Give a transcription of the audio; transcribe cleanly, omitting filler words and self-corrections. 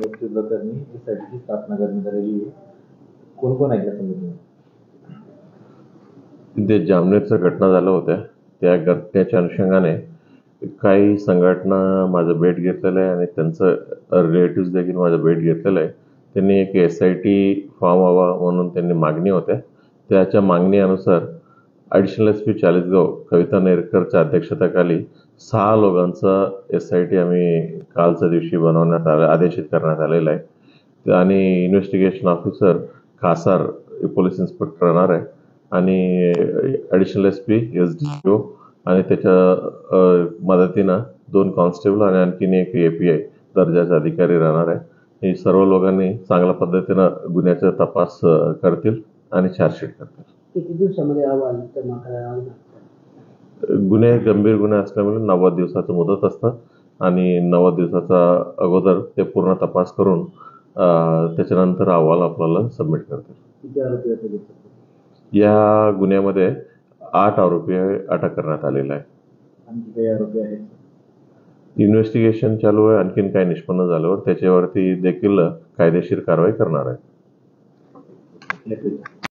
मृत्यू प्रकरणी एसआयटीची स्थापना करण्यात आलेली आहे. कोण कोण आहे त्या समितीमध्ये? ते जामनेरच्या घटना झाल्या होत्या त्या घटनेच्या अनुषंगाने काही संघटना माझं भेट घेतलेलं आहे आणि त्यांचं रिलेटिव्स देखील माझं भेट घेतलेलं आहे. त्यांनी एक SIT फॉर्म हवा म्हणून त्यांनी मागणी होत्या. त्याच्या मागणीनुसार ॲडिशनल SP चाळीसगाव कविता नेरकरच्या अध्यक्षतेखाली 6 लोकांचा SIT आम्ही कालच्या दिवशी बनवण्यात आदेशित करण्यात आलेला आहे. आणि इन्व्हेस्टिगेशन ऑफिसर खासार पोलीस इन्स्पेक्टर राहणार आहे आणि ॲडिशनल SP SDO आणि त्याच्या मदतीनं 2 कॉन्स्टेबल आणि आणखीन एक API दर्जाचा अधिकारी राहणार आहे. हे सर्व लोकांनी चांगल्या पद्धतीनं गुन्ह्याचा तपास करतील आणि चार्जशीट करतील. किती दिवसामध्ये अहवाल जमा करावा लागतो? गुन्हे गंभीर गुन्हे असल्यामुळे 90 दिवसाचं मुदत असतं आणि 90 दिवसाचा अगोदर ते पूर्ण तपास करून त्याच्यानंतर अहवाल आपल्याला सबमिट करतील. किती आरोपी होते? या गुन्ह्यामध्ये 8 आरोपी अटक करण्यात आलेला आहे. आणखी काही आरोपी आहेत? इन्व्हेस्टिगेशन चालू आहे. आणखीन काही निष्पन्न झाल्यावर त्याच्यावरती देखील कायदेशीर कारवाई करणार आहे.